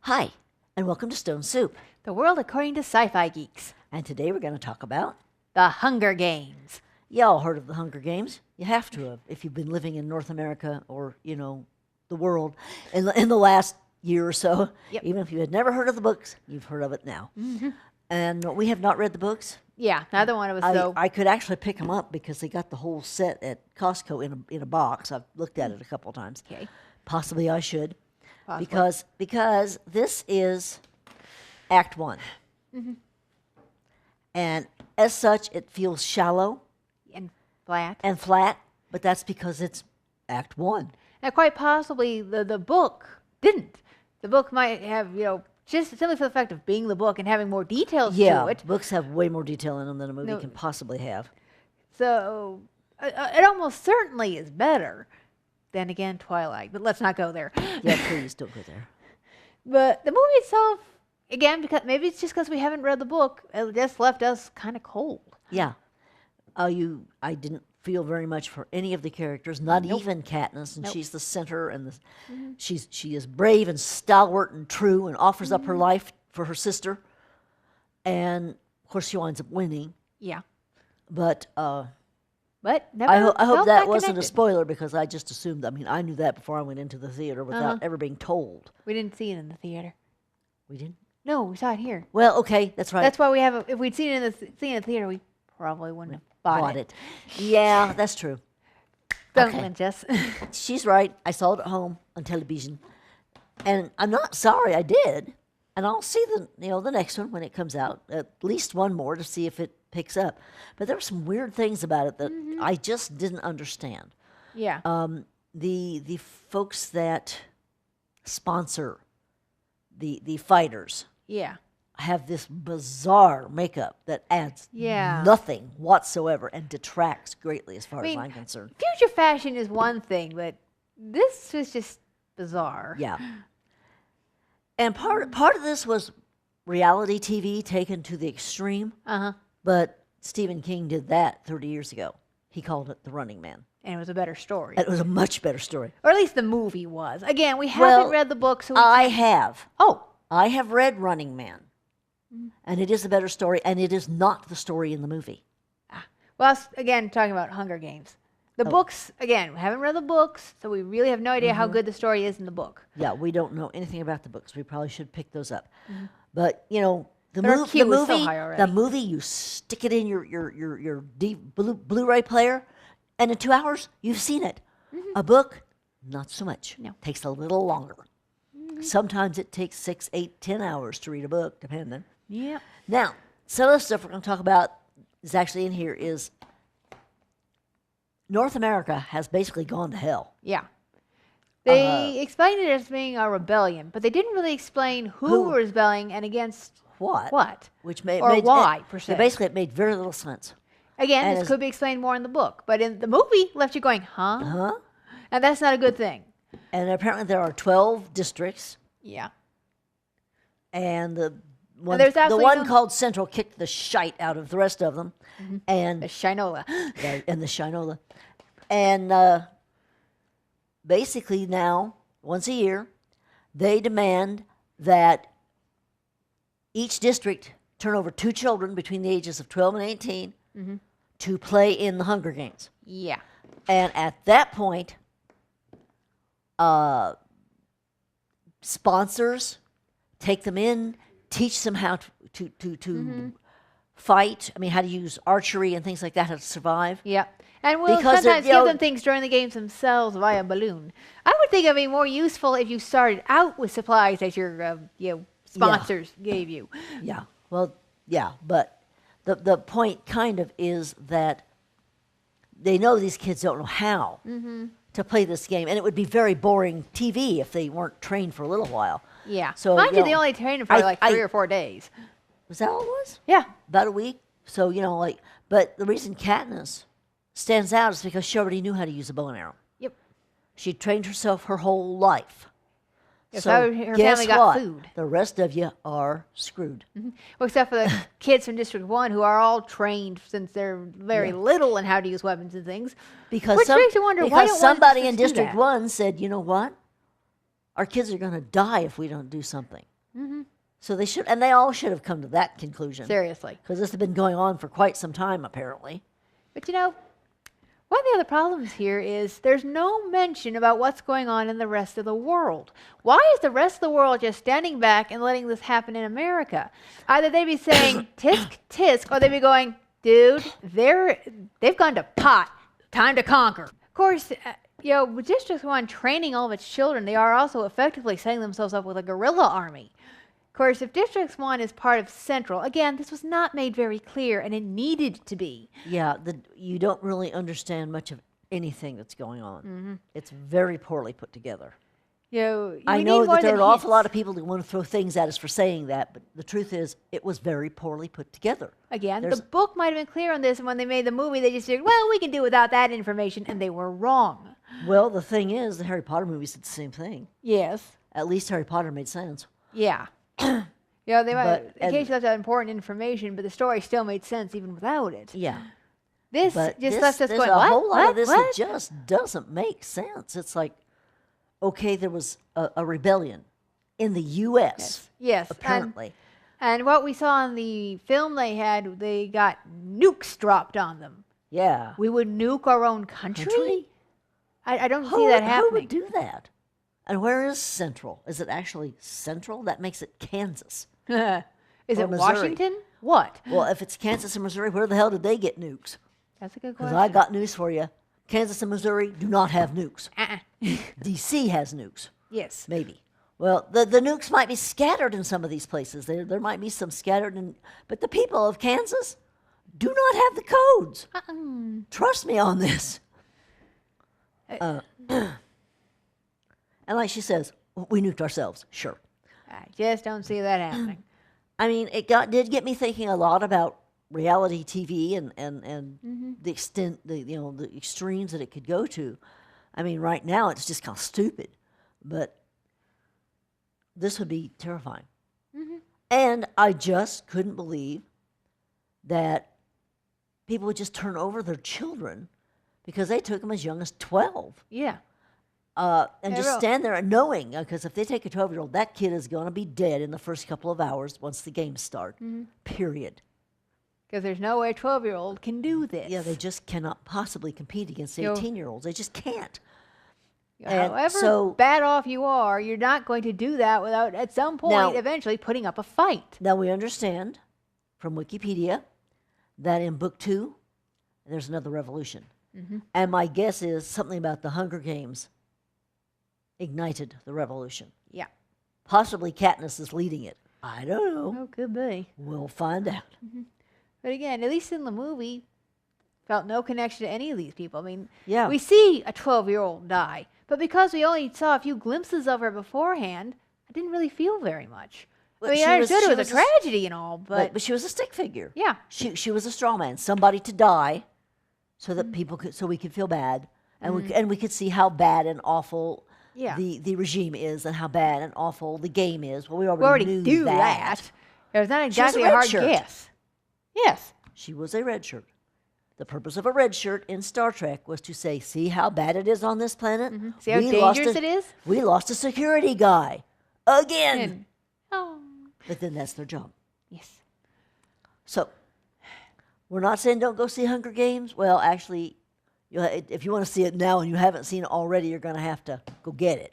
Hi, and welcome to Stone Soup. The world according to sci-fi geeks. And today we're going to talk about... The Hunger Games. Y'all heard of the Hunger Games? You have to have, if you've been living in North America or, the world in the last year or so. Yep. Even if you had never heard of the books, you've heard of it now. Mm-hmm. And we have not read the books. Yeah, neither one of us, I could actually pick them up because they got the whole set at Costco in a box. I've looked at it a couple of times. Okay. Possibly I should. Possibly. Because this is Act 1. Mm-hmm. And as such, it feels shallow And flat. but that's because it's Act 1. Now, quite possibly, the book didn't. The book might have, just simply for the fact of being the book and having more details to it. Books have way more detail in them than a movie can possibly have. So, it almost certainly is better than, again, Twilight. But let's not go there. Yeah, please don't go there. But the movie itself, again, because maybe it's just because we haven't read the book, it just left us kind of cold. Yeah. I didn't feel very much for any of the characters, not even Katniss, and she's the center, and she is brave and stalwart and true and offers up her life for her sister. And, of course, she winds up winning. Yeah. But never I hope felt that wasn't a connected. spoiler because I just assumed. I mean, I knew that before I went into the theater without ever being told. We didn't see it in the theater. We didn't? No, we saw it here. Well, okay, that's right. That's why we have. If we'd seen it in the theater, we probably wouldn't have bought it. Yeah, that's true. Don't Okay. lynch us. She's right. I saw it at home on television, and I'm not sorry I did. And I'll see the next one when it comes out. At least one more to see if it picks up. But there were some weird things about it that I just didn't understand. Yeah. The folks that sponsor the fighters Yeah. have this bizarre makeup that adds Yeah. nothing whatsoever and detracts greatly as far I mean, as I'm concerned. Future fashion is one thing, but this was just bizarre. Yeah. And part of this was reality TV taken to the extreme, but Stephen King did that 30 years ago. He called it The Running Man. And it was a better story. It was a much better story. Or at least the movie was. Again, we haven't read the book, so we I have. Oh. I have read Running Man, and it is a better story, and it is not the story in the movie. Well, again, talking about Hunger Games. The books, again, we haven't read the books, so we really have no idea how good the story is in the book. Yeah, we don't know anything about the books. We probably should pick those up. But the Their queue is so movie, high already. the movie, you stick it in your Blu-ray player, and in 2 hours you've seen it. A book, not so much. No. Takes a little longer. Sometimes it takes 6, 8, 10 hours to read a book, depending. Yeah. Now, some of the stuff we're going to talk about is actually in here is North America has basically gone to hell. Yeah. They explained it as being a rebellion, but they didn't really explain who were rebelling and against What? Which made, or why, per se. Basically, it made very little sense. Again, And this could be explained more in the book, but in the movie, left you going, huh? Huh? And that's not a good thing. And apparently there are 12 districts, Yeah. and the one, there's the absolutely one no- called Central kicked the shite out of the rest of them, and The Shinola. and the Shinola. And basically now, once a year, they demand that each district turn over 2 children between the ages of 12 and 18 to play in the Hunger Games. Yeah. And at that point, sponsors take them in, teach them how to fight. I mean, how to use archery and things like that, how to survive. Yeah. And we'll Because sometimes they're, give them things during the games themselves via balloon. I would think it would be more useful if you started out with supplies that your sponsors gave you. Yeah. Well, yeah, but the point kind of is that they know these kids don't know how to play this game, and it would be very boring TV if they weren't trained for a little while. Yeah. So, Mind you you, know, they only trained them for I- like 3 or 4 days. Was that all it was? Yeah. About a week. So, but the reason Katniss stands out is because she already knew how to use a bow and arrow. Yep. She trained herself her whole life. Yes, So her guess family got what? food. The rest of you are screwed. Well, except for the kids from District 1 who are all trained since they're very little in how to use weapons and things. Because Which makes you wonder, why because don't somebody in districts do District that? 1 said, you know what? Our kids are going to die if we don't do something. So they should, and they all should have come to that conclusion. Seriously. Because this has been going on for quite some time, apparently. But you know, one of the other problems here is there's no mention about what's going on in the rest of the world. Why is the rest of the world just standing back and letting this happen in America? Either they'd be saying tisk tisk, or they'd be going, dude, they've gone to pot. Time to conquer. Of course, with District 1 training all of its children, they are also effectively setting themselves up with a guerrilla army. Of course, if District 1 is part of Central, again, this was not made very clear, and it needed to be. Yeah, you don't really understand much of anything that's going on. It's very poorly put together. I know that there are an awful lot of people who want to throw things at us for saying that, but the truth is, it was very poorly put together. Again, the book might have been clear on this, and when they made the movie, they just said, well, we can do without that information, and they were wrong. Well, the thing is, the Harry Potter movies did the same thing. Yes. At least Harry Potter made sense. Yeah. They might occasionally left out important information, but the story still made sense even without it. Yeah. This But just left us there's going, a what? whole lot of this What? that just doesn't make sense. It's like, okay, there was a rebellion in the U.S. Yes. apparently. And what we saw in the film they got nukes dropped on them. Yeah. We would nuke our own country? I don't see that happening. Who would do that? And where is Central? Is it actually Central? That makes it Kansas. Is Or it Missouri. Washington? What? Well, if it's Kansas and Missouri, where the hell did they get nukes? That's a good Because question. I got news for you. Kansas and Missouri do not have nukes. Uh-uh. D.C. has nukes. Yes. Maybe. Well, the nukes might be scattered in some of these places. There might be some scattered, but the people of Kansas do not have the codes. Trust me on this. And like she says, we nuked ourselves. Sure. I just don't see that happening. I mean, did get me thinking a lot about reality TV and the extent, the extremes that it could go to. I mean, right now it's just kind of stupid, but this would be terrifying. And I just couldn't believe that people would just turn over their children because they took them as young as 12. Yeah. And just stand there and knowing, because if they take a 12-year-old, that kid is going to be dead in the first couple of hours once the games start, period. Because there's no way a 12-year-old can do this. Yeah, they just cannot possibly compete against 18-year-olds. They just can't. However bad off you are, you're not going to do that without, at some point, eventually putting up a fight. Now, we understand from Wikipedia that in Book 2, there's another revolution. And my guess is something about the Hunger Games ignited the revolution. Yeah. Possibly Katniss is leading it. I don't know. Oh, could be. We'll find out. But again, at least in the movie, felt no connection to any of these people. I mean, Yeah. we see a 12-year-old die, but because we only saw a few glimpses of her beforehand, I didn't really feel very much. But I mean, she I was- understood she it was a was a- tragedy and all, but But she was a stick figure. yeah. She was a straw man, somebody to die, so that we could feel bad, and we could see how bad and awful Yeah. the regime is, and how bad and awful the game is. Well, we We already already knew do that. It was not She was a exactly a red hard shirt. guess. Yes. She was a red shirt. The purpose of a red shirt in Star Trek was to say, see how bad it is on this planet? See how lost dangerous it is? We lost a security guy. Again. And, oh, But then that's their job. yes. So, we're not saying don't go see Hunger Games. Well, actually, if you want to see it now and you haven't seen it already, you're going to have to go get it.